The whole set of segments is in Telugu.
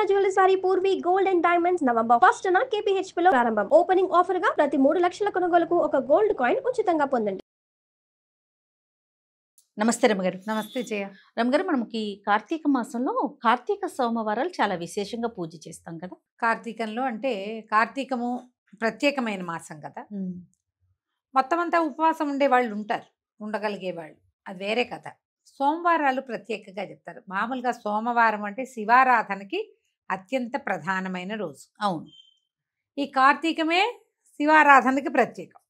సువర్ణ జ్యువెలర్స్ వారి Purvi gold and diamonds November 1న KPHP లో ప్రారంభం. ఓపెనింగ్ ఆఫర్ గా ప్రతి 3 లక్షల కొనుగోలుకు ఒక గోల్డ్ కాయిన్ ఉచితంగా పొందండి. నమస్తే రమగారు. నమస్తే జయ. రమగారు, మనకి కార్తీక మాసంలో కార్తీక సోమవారాలు చాలా విశేషంగా పూజ చేస్తాం కదా. కార్తీకంలో అంటే కార్తీకము ప్రత్యేకమైన మాసం కదా. మొత్తం అంతా ఉపవాసం ఉండే వాళ్ళు ఉంటారు, ఉండగలిగే వాళ్ళు, అది వేరే కథ. సోమవారాలు ప్రత్యేకంగా చెప్తారు. మామూలుగా సోమవారం అంటే శివారాధనకి అత్యంత ప్రధానమైన రోజు. అవును, ఈ కార్తీకమే శివారాధనకి ప్రత్యేకం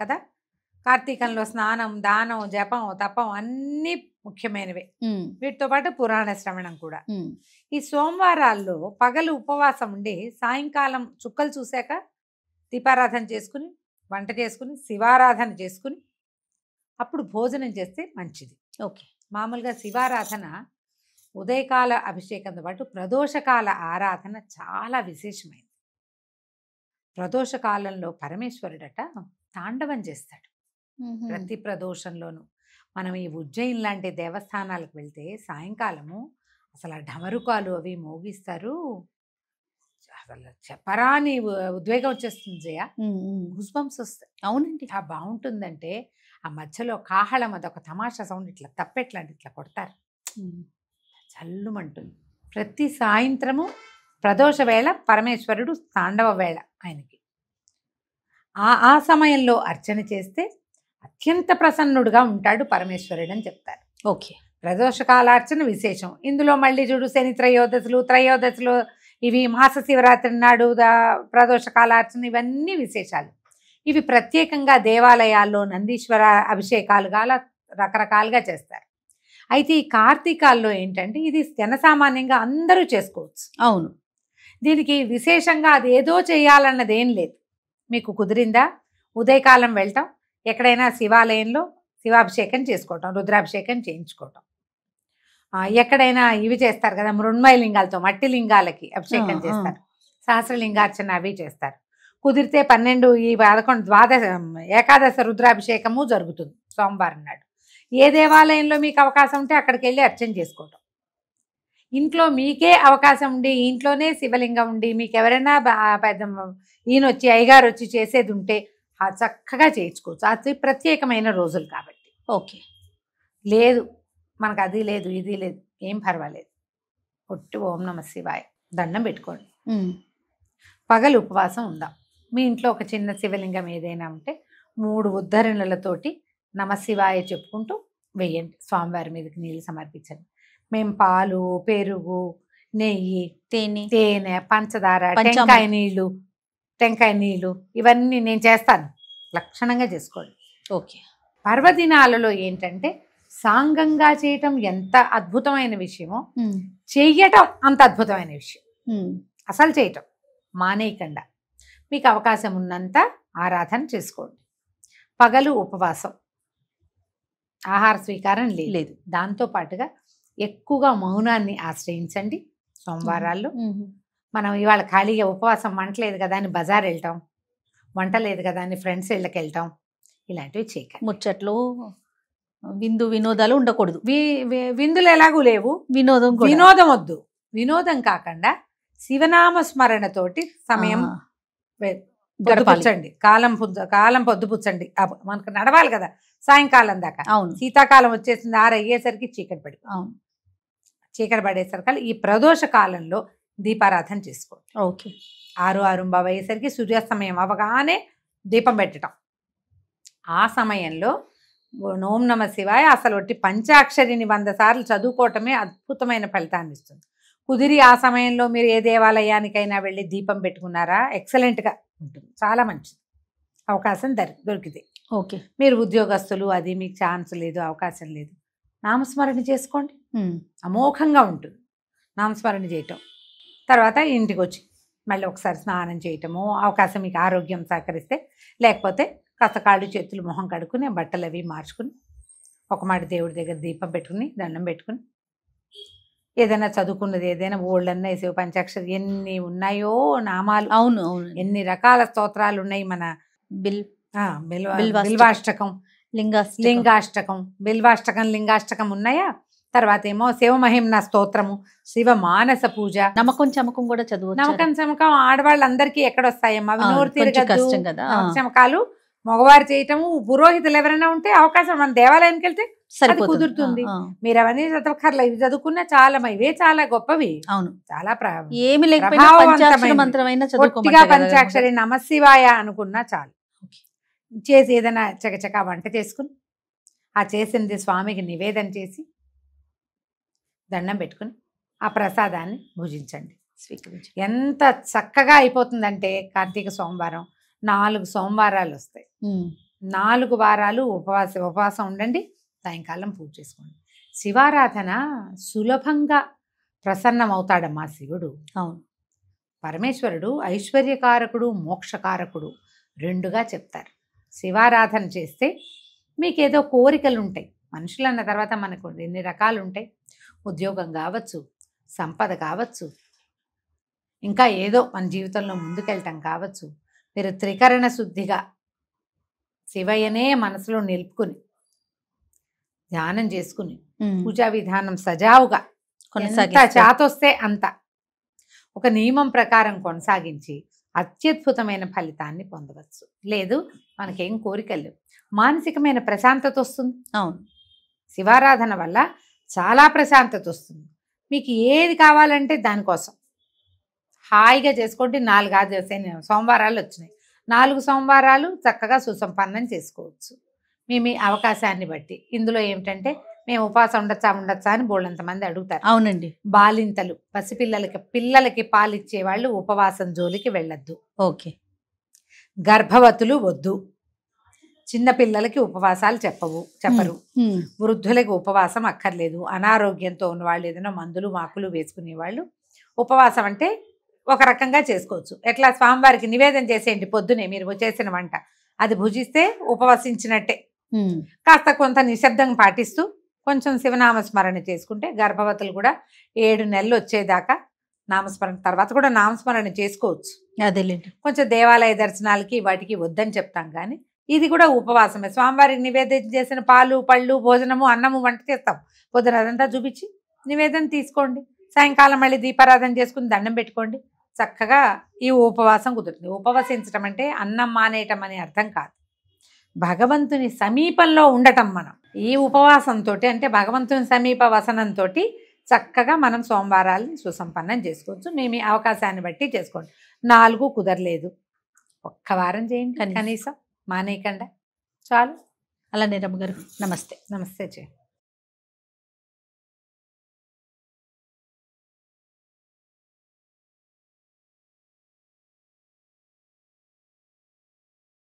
కదా. కార్తీకంలో స్నానం, దానం, జపం, తపం అన్నీ ముఖ్యమైనవే. వీటితో పాటు పురాణ శ్రవణం కూడా. ఈ సోమవారాల్లో పగలు ఉపవాసం ఉండి సాయంకాలం చుక్కలు చూశాక దీపారాధన చేసుకుని, వంట చేసుకుని, శివారాధన చేసుకుని అప్పుడు భోజనం చేస్తే మంచిది. ఓకే. మామూలుగా శివారాధన ఉదయకాల అభిషేకంతో పాటు ప్రదోషకాల ఆరాధన చాలా విశేషమైనది. ప్రదోషకాలంలో పరమేశ్వరుడట తాండవం చేస్తాడు ప్రతి ప్రదోషంలోనూ. మనం ఈ ఉజ్జయిన్ లాంటి దేవస్థానాలకు వెళ్తే సాయంకాలము అసలు ఆ ఢమరుకాలు అవి మోగిస్తారు. అసలు చెప్పరాని ఉద్వేగం వచ్చేస్తుంది జయ. గుస్బంప్స్ వస్తాయి. అవునండి. ఆ బాగుంటుందంటే ఆ మధ్యలో కాహళం, అదొక తమాషా సౌండ్, ఇట్లా తప్పెట్లాంటి ఇట్లా కొడతారు, చల్లుమంటుంది. ప్రతి సాయంత్రము ప్రదోష వేళ పరమేశ్వరుడు తాండవ వేళ ఆయనకి. ఆ సమయంలో అర్చన చేస్తే అత్యంత ప్రసన్నుడుగా ఉంటాడు పరమేశ్వరుడు అని చెప్తారు. ఓకే. ప్రదోషకాలార్చన విశేషం. ఇందులో మళ్ళీ చూడు శని త్రయోదశులు ఇవి మాస శివరాత్రి నాడు ప్రదోషకాలార్చన, ఇవన్నీ విశేషాలు. ఇవి ప్రత్యేకంగా దేవాలయాల్లో నందీశ్వర అభిషేకాలుగా రకరకాలుగా చేస్తారు. అయితే ఈ కార్తీకాల్లో ఏంటంటే ఇది జనసామాన్యంగా అందరూ చేసుకోవచ్చు. అవును. దీనికి విశేషంగా అది ఏదో చేయాలన్నది ఏం లేదు. మీకు కుదిరిందా ఉదయకాలం వెళ్ళటం, ఎక్కడైనా శివాలయంలో శివాభిషేకం చేసుకోవటం, రుద్రాభిషేకం చేయించుకోవటం. ఎక్కడైనా ఇవి చేస్తారు కదా, మృణ్మయ లింగాలతో మట్టి లింగాలకి అభిషేకం చేస్తారు, సహస్రలింగార్చన అవి చేస్తారు. కుదిరితే 12 ఈ 11 ద్వాదశ ఏకాదశ రుద్రాభిషేకము జరుగుతుంది సోమవారం నాడు. ఏ దేవాలయంలో మీకు అవకాశం ఉంటే అక్కడికి వెళ్ళి అర్చన చేసుకోవటం. ఇంట్లో మీకే అవకాశం ఉండి ఇంట్లోనే శివలింగం ఉండి మీకు ఎవరైనా పెద్ద ఈయన వచ్చి అయ్యగారు వచ్చి చేసేది ఉంటే చక్కగా చేయించుకోవచ్చు. అది ప్రత్యేకమైన రోజులు కాబట్టి. ఓకే. లేదు మనకు అది లేదు ఇది లేదు, ఏం పర్వాలేదు, ఒట్టి ఓం నమ శివాయ దండం పెట్టుకోండి. పగలు ఉపవాసం ఉందాం. మీ ఇంట్లో ఒక చిన్న శివలింగం ఏదైనా ఉంటే 3 ఉద్ధరణలతోటి నమశివాయ చెప్పుకుంటూ వెయ్యండి. స్వామివారి మీదకి నీళ్ళు సమర్పించండి. మేము పాలు, పెరుగు, నెయ్యి, తేనె, పంచదార, టెంకాయ నీళ్ళు ఇవన్నీ నేను చేస్తాను. లక్షణంగా చేసుకోండి. ఓకే. పర్వదినాలలో ఏంటంటే సాంగంగా చేయటం ఎంత అద్భుతమైన విషయమో చెయ్యటం అంత అద్భుతమైన విషయం. అసలు చేయటం మానేయకుండా మీకు అవకాశం ఉన్నంత ఆరాధన చేసుకోండి. పగలు ఉపవాసం, ఆహార స్వీకారం లేదు. దాంతోపాటుగా ఎక్కువగా మౌనాన్ని ఆశ్రయించండి. సోమవారాల్లో మనం ఇవాళ ఖాళీగా ఉపవాసం, వంట లేదు కదా అని బజార్ వెళ్ళటం, వంట లేదు కదా అని ఫ్రెండ్స్ ఇళ్ళకి వెళ్ళటం, ఇలాంటివి చేయకండి. ముచ్చట్లు, వినోదాలు ఉండకూడదు. విందులు ఎలాగూ లేవు, వినోదం వద్దు. వినోదం కాకుండా శివనామ స్మరణతోటి సమయం గడపండి. కాలం పొద్దుపుచ్చండి. మనకు నడవాలి కదా సాయంకాలం దాకా. అవును. శీతాకాలం వచ్చేసింది, 6 అయ్యేసరికి చీకటి పడి. అవును. చీకటి పడేసరికి ఈ ప్రదోష కాలంలో దీపారాధన చేసుకోండి. ఓకే. 6:6 అయ్యేసరికి సూర్యాస్తమయం అవగానే దీపం పెట్టడం. ఆ సమయంలో ఓం నమ శివాయ అసలు ఒట్టి పంచాక్షరిని 100 సార్లు చదువుకోవటమే అద్భుతమైన ఫలితాన్ని ఇస్తుంది. కుదిరి ఆ సమయంలో మీరు ఏ దేవాలయానికైనా వెళ్ళి దీపం పెట్టుకున్నారా, ఎక్సలెంట్గా ఉంటుంది, చాలా మంచిది. అవకాశం దొరికితే. ఓకే. మీరు ఉద్యోగస్తులు, అది మీకు ఛాన్స్ లేదు, అవకాశం లేదు, నామస్మరణ చేసుకోండి. అమోఘంగా ఉంటుంది నామస్మరణ చేయటం. తర్వాత ఇంటికి వచ్చి మళ్ళీ ఒకసారి స్నానం చేయటము, అవకాశం మీకు ఆరోగ్యం సహకరిస్తే, లేకపోతే కాస్త కాళ్ళు చేతులు మొహం కడుక్కుని బట్టలు అవి మార్చుకుని ఒక మాట దేవుడి దగ్గర దీపం పెట్టుకుని దండం పెట్టుకుని ఏదైనా చదువుకున్నది ఏదైనా ఓళ్ళన్నా శివ పంచాక్షరి ఎన్ని ఉన్నాయో నామాలు. అవును. ఎన్ని రకాల స్తోత్రాలు ఉన్నాయి. మన బిల్వాష్టకం, లింగాష్టకం, బిల్వాష్టకం, లింగాష్టకం ఉన్నాయా? తర్వాత ఏమో శివమహిమ్న స్తోత్రము, శివ మానస పూజ. నమ్మకం చమకం కూడా చదువు. నమ్మకం చమకం ఆడవాళ్ళందరికీ ఎక్కడొస్తాయమ్మా, అవి నోరు తిరగదు. కష్టం కదా. చమకాలు మగవారు చేయటము, పురోహితులు ఎవరైనా ఉంటే అవకాశం, మన దేవాలయానికి వెళ్తే అది కుదురుతుంది. మీరు అవన్నీ చదవకర్లా, ఇవి చదువుకున్నా చాలా, ఇవే చాలా గొప్పవి. అవును, చాలా ఏమి లేకపోయినా పంచాక్షరి మంత్రమైనా పూర్తిగా పంచాక్షరి నమశివాయ అనుకున్నా చాలు. చేసి ఏదైనా చకచక వంట చేసుకుని ఆ చేసింది స్వామికి నివేదన చేసి దండం పెట్టుకుని ఆ ప్రసాదాన్ని భుజించండి. ఎంత చక్కగా అయిపోతుందంటే కార్తీక సోమవారం 4 సోమవారాలు వస్తాయి. 4 వారాలు ఉపవాసం ఉండండి, సాయంకాలం పూజ చేసుకోండి. శివారాధన సులభంగా ప్రసన్నమవుతాడమ్మా శివుడు. అవును, పరమేశ్వరుడు ఐశ్వర్యకారకుడు, మోక్షకారకుడు రెండుగా చెప్తారు. శివారాధన చేస్తే మీకేదో కోరికలు ఉంటాయి. మనుషులు అన్న తర్వాత మనకు ఎన్ని రకాలు ఉంటాయి. ఉద్యోగం కావచ్చు, సంపద కావచ్చు, ఇంకా ఏదో మన జీవితంలో ముందుకెళ్ళటం కావచ్చు. మీరు త్రికరణ శుద్ధిగా శివయ్యనే మనసులో నిలుపుకుని ధ్యానం చేసుకుని పూజా విధానం సజావుగా ఎంత చాతొస్తే అంత ఒక నియమం ప్రకారం కొనసాగించి అత్యద్భుతమైన ఫలితాన్ని పొందవచ్చు. లేదు మనకేం కోరికలు లేవు, మానసికమైన ప్రశాంతత వస్తుంది. అవును, శివారాధన వల్ల చాలా ప్రశాంతత వస్తుంది. మీకు ఏది కావాలంటే దానికోసం హాయిగా చేసుకోండి. 4 సోమవారాలు వచ్చినాయి, 4 సోమవారాలు చక్కగా సుసంపన్నం చేసుకోవచ్చు మీ అవకాశాన్ని బట్టి. ఇందులో ఏమిటంటే మేము ఉపవాసం ఉండొచ్చా అని బోళ్ళంతమంది అడుగుతారు. అవునండి. బాలింతలు, పిల్లలకి పాలిచ్చే వాళ్ళు ఉపవాసం జోలికి వెళ్ళొద్దు. ఓకే. గర్భవతులు వద్దు, చిన్నపిల్లలకి ఉపవాసాలు చెప్పరు. వృద్ధులకి ఉపవాసం అక్కర్లేదు. అనారోగ్యంతో ఉన్న వాళ్ళు, ఏదైనా మందులు మాకులు వేసుకునే వాళ్ళు ఉపవాసం అంటే ఒక రకంగా చేసుకోవచ్చు. ఎట్లా, స్వామివారికి నివేదన చేసేయండి పొద్దునే మీరు చేసిన వంట, అది భుజిస్తే ఉపవసించినట్టే. కాస్త కొంత నిశ్శబ్దం పాటిస్తూ కొంచెం శివనామస్మరణ చేసుకుంటే, గర్భవతులు కూడా 7 నెలలు వచ్చేదాకా నామస్మరణ, తర్వాత కూడా నామస్మరణ చేసుకోవచ్చు. అదేలేండి. కొంచెం దేవాలయ దర్శనాలకి వాటికి వద్దని చెప్తాం, కానీ ఇది కూడా ఉపవాసమే. స్వామివారికి నివేదన చేసిన పాలు, పళ్ళు, భోజనము, అన్నము వంట చేస్తాం. పొద్దున అదంతా చూపించి నివేదన తీసుకోండి. సాయంకాలం మళ్ళీ దీపారాధన చేసుకుని దండం పెట్టుకోండి. చక్కగా ఈ ఉపవాసం కుదురుతుంది. ఉపవసించడం అంటే అన్నం మానేయటం అనే అర్థం కాదు, భగవంతుని సమీపంలో ఉండటం. మనం ఈ ఉపవాసంతో అంటే భగవంతుని సమీప వసనంతో చక్కగా మనం సోమవారాలని సుసంపన్నం చేసుకోవచ్చు. మీ అవకాశాన్ని బట్టి చేసుకోండి. 4 కుదరలేదు, 1 వారం చేయండి కనీసం, మానేయకుండా చాలు. అలానే రమ్మగారు, నమస్తే. నమస్తే.